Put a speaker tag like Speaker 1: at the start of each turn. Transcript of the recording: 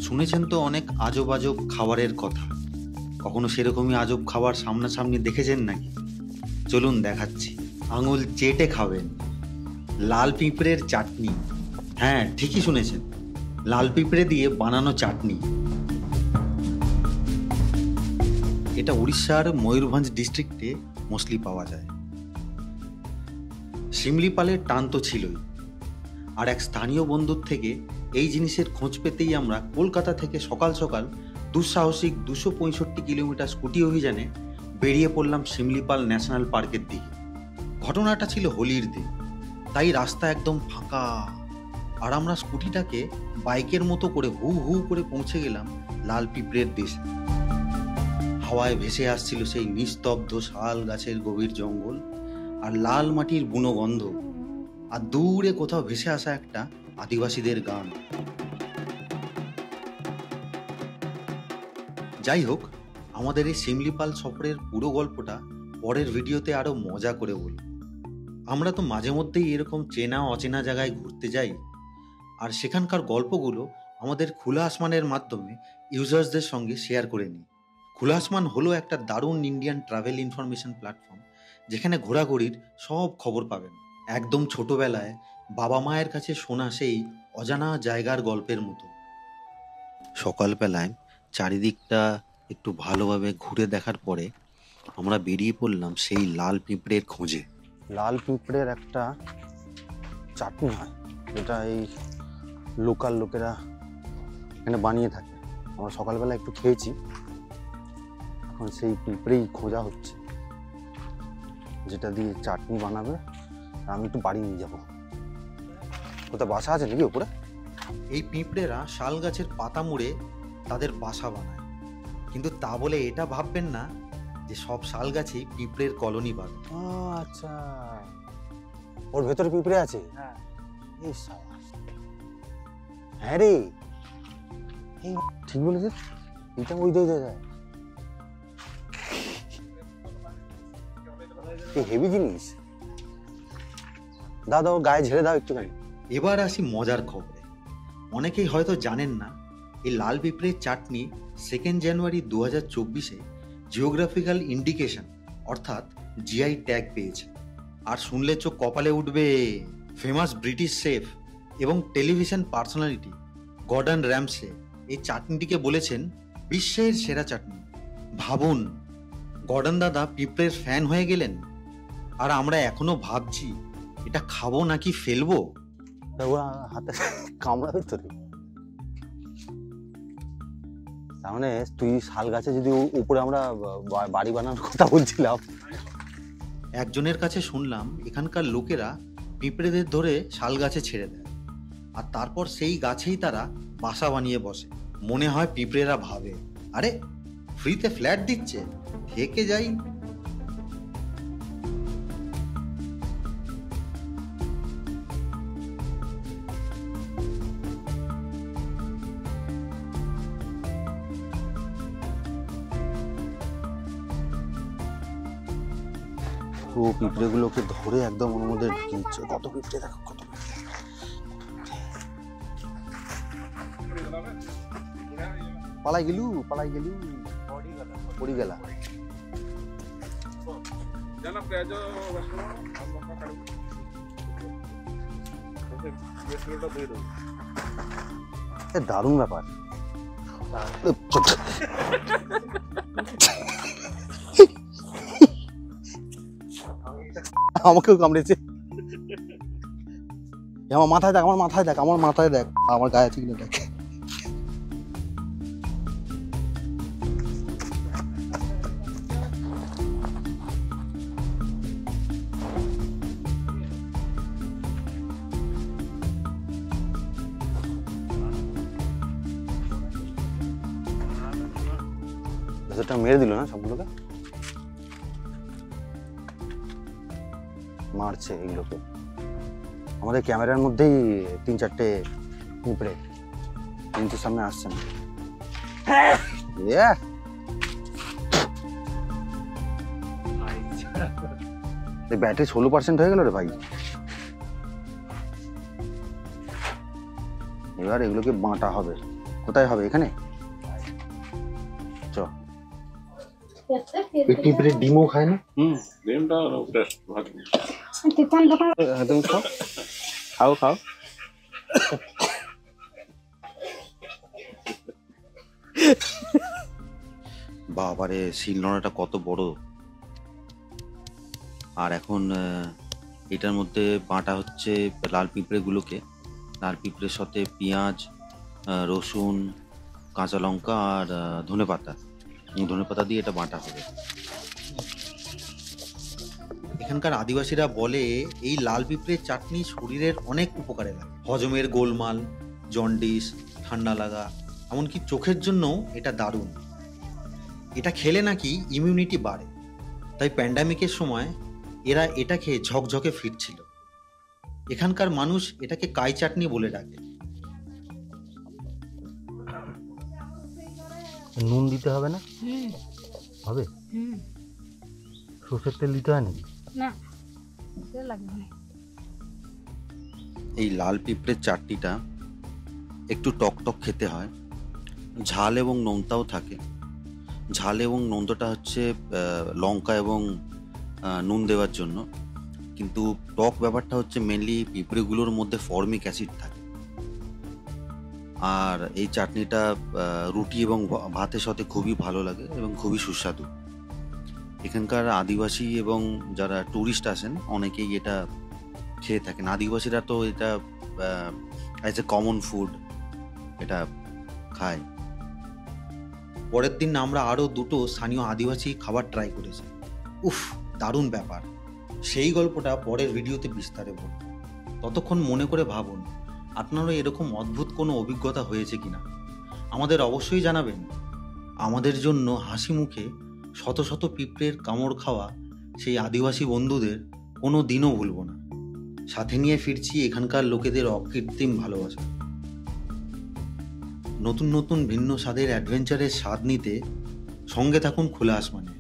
Speaker 1: শুনেছেন তো অনেক আজব আজব খাবারের কথা। কখনো সেরকমই আজব খাবার সামনাসামনি দেখেছেন নাকি? চলুন দেখাচ্ছি। আঙুল চেটে খাবেন লাল পিঁপড়ের চাটনি। হ্যাঁ, ঠিকই শুনেছেন, লাল পিঁপড়ে দিয়ে বানানো চাটনি। এটা উড়িষ্যার ময়ূরভঞ্জ ডিস্ট্রিক্টে মোস্টলি পাওয়া যায়। শিমলিপালের টান তো ছিলই, আর এক স্থানীয় বন্ধুর থেকে এই জিনিসের খোঁজ পেতেই আমরা কলকাতা থেকে সকাল সকাল দুঃসাহসিক 265 কিলোমিটার স্কুটি অভিযানে বেরিয়ে পড়লাম শিমলিপাল ন্যাশনাল পার্কের দিকে। ঘটনাটা ছিল হোলির দিন, তাই রাস্তা একদম ফাঁকা, আর আমরা স্কুটিটাকে বাইকের মতো করে হু হু করে পৌঁছে গেলাম লাল পিঁপড়ের দেশে। হাওয়ায় ভেসে আসছিল সেই নিস্তব্ধ শাল গাছের গভীর জঙ্গল আর লাল মাটির বুনো গন্ধ, আর দূরে কোথাও ভেসে আসা একটা আদিবাসীদের গান। যাই হোক, আমাদের এই শিমলিপাল সফরের পুরো গল্পটা পরের ভিডিওতে আরো মজা করে বলব। আমরা তো মাঝে মধ্যেই এরকম চেনা অচেনা জায়গায় ঘুরতে যাই, আর সেখানকার গল্পগুলো আমাদের খোলা আসমানের মাধ্যমে ইউজার্সদের সঙ্গে শেয়ার করে নিই। খোলা আসমান হলো একটা দারুণ ইন্ডিয়ান ট্রাভেল ইনফরমেশন প্ল্যাটফর্ম, যেখানে ঘোরাঘুরির সব খবর পাবেন, একদম ছোটবেলায় বাবা মায়ের কাছে শোনা সেই অজানা জায়গার গল্পের মতো। সকালবেলায় চারিদিকটা একটু ভালোভাবে ঘুরে দেখার পরে আমরা বেরিয়ে পড়লাম সেই লাল পিঁপড়ের খোঁজে।
Speaker 2: লাল পিঁপড়ের একটা চাটনি হয়, যেটা এই লোকাল লোকেরা এখানে বানিয়ে থাকে। আমরা সকালবেলা একটু খেয়েছি, এখন সেই পিঁপড়েই খোঁজা হচ্ছে যেটা দিয়ে চাটনি বানাবে। আর আমি একটু বাড়ি নিয়ে যাবো। কোথায় বাসা আছে নাকি ওপরে?
Speaker 1: এই পিঁপড়েরা শাল গাছের পাতা মুড়ে তাদের বাসা বানায়, কিন্তু তা বলে এটা ভাববেন না যে সব শাল গাছেই পিঁপড়ের কলোনি বানায়।
Speaker 2: আচ্ছা, ওর ভেতরে পিঁপড়ে আছে। হ্যাঁ রে, এই ঠিক বলেছিস, এটা ওই হেভি জিনিস। দাদা, ও গায়ে ঝেড়ে দাও একটুখানি।
Speaker 1: এবার আসি মজার খবরে। অনেকেই হয়তো জানেন না, এই লাল পিঁপড়ের চাটনি 2 জানুয়ারি 2024 জিওগ্রাফিক্যাল ইন্ডিকেশন অর্থাৎ জিআই ট্যাগ পেয়েছে। আর শুনলে চোখ কপালে উঠবে। ফেমাস ব্রিটিশ শেফ এবং টেলিভিশন পার্সোনালিটি গর্ডন র্যামসে এই চাটনিটিকে বলেছেন বিশ্বের সেরা চাটনি। ভাবুন, গর্ডন দাদা পিঁপড়ের ফ্যান হয়ে গেলেন, আর আমরা এখনো ভাবছি এটা খাবো নাকি ফেলবো।
Speaker 2: হাতে কামড়াবে তোর। তার মানে তুই শাল গাছে যদি উপরে আমরা বাড়ি বানানোর কথা বলছিলাম।
Speaker 1: একজনের কাছে শুনলাম এখানকার লোকেরা পিঁপড়েদের ধরে শাল গাছে ছেড়ে দেয়, আর তারপর সেই গাছেই তারা বাসা বানিয়ে বসে। মনে হয় পিঁপড়েরা ভাবে, আরে ফ্রিতে ফ্ল্যাট দিচ্ছে, থেকে যাই।
Speaker 2: ও পিঁপড়েগুলোকে ধরে একদম ওর মধ্যে ঢুকিয়ে দিচ্ছে। কত পিঁপড়ে দেখো, কত পালাই গেলু পড়ি গেলা। দারুণ ব্যাপার। আমাকেও কামড়েছে। আমার মাথায় দেখ, আমার মাথায় দেখ, আমার মাথায় দেখ, আমার গায়ে আছে কিনা দেখ। সেটা মেরে দিল না, সবগুলোকে মারছে এগুলোকে। আমাদের ক্যামেরার মধ্যেই 3-4টে পিঁপড়ে, কিন্তু সামনে আসছে না। ব্যাটারি 16% হয়ে গেল রে ভাই। এবার এগুলোকে বাঁটা হবে। কোথায় হবে? এখানে চ। পিঁপড়ে ডিমও খায় না?
Speaker 3: ডিমটা টেস্ট ভালো।
Speaker 2: তুমি খাও, খাও খাও।
Speaker 1: বাবারে, শিলনোড়াটা কত বড়! আর এখন এটার মধ্যে বাটা হচ্ছে লাল পিঁপড়েগুলোকে। লাল পিঁপড়ের সাথে পেঁয়াজ, রসুন, কাঁচা লঙ্কা আর ধনেপাতা দিয়ে এটা বাটা হবে। এখানকার আদিবাসীরা বলে এই লাল পিঁপড়ের চাটনি শরীরের অনেক উপকারে লাগে। হজমের গোলমাল, জন্ডিস, ঠান্ডা লাগা, এমনকি চোখের জন্যও এটা দারুণ। এটা খেলে নাকি ইমিউনিটি বাড়ে, তাই প্যান্ডামিকের সময় এরা এটা খেয়ে ঝকঝকে ফিরছিল। এখানকার মানুষ এটাকে কাই চাটনি বলে ডাকে।
Speaker 2: নুন দিতে হবে না? হবে? সর্ষের তেল দিতে হয় নাকি?
Speaker 4: না, তেল লাগবে না।
Speaker 1: এই লাল পিঁপড়ের চাটনিটা একটু টক টক খেতে হয়, ঝাল এবং নোনতাও থাকে। ঝাল এবং নোনতাটা হচ্ছে লঙ্কা এবং নুন দেওয়ার জন্য, কিন্তু টক ব্যাপারটা হচ্ছে মেনলি পিঁপড়েগুলোর মধ্যে ফর্মিক অ্যাসিড থাকে। আর এই চাটনিটা রুটি এবং ভাতের সাথে খুবই ভালো লাগে এবং খুবই সুস্বাদু। এখানকার আদিবাসী এবং যারা ট্যুরিস্ট আসেন অনেকেই এটা খেয়ে থাকেন। আদিবাসীরা তো এটা অ্যাজ এ কমন ফুড এটা খায়। পরের দিন আমরা আরও দুটো স্থানীয় আদিবাসী খাবার ট্রাই করেছি। উফ, দারুণ ব্যাপার! সেই গল্পটা পরের ভিডিওতে বিস্তারে বলব। ততক্ষণ মনে করে ভাবুন আপনারও এরকম অদ্ভুত কোনো অভিজ্ঞতা হয়েছে কিনা, আমাদের অবশ্যই জানাবেন। আমাদের জন্য হাসি মুখে শত শত পিঁপড়ের কামড় খাওয়া সেই আদিবাসী বন্ধুদের কোনো দিনও ভুলব না। সাথে নিয়ে ফিরছি এখানকার লোকেদের অকৃত্রিম ভালোবাসা। নতুন নতুন ভিন্ন স্বাদের অ্যাডভেঞ্চারের স্বাদ নিতে সঙ্গে থাকুন খোলা আসমানে।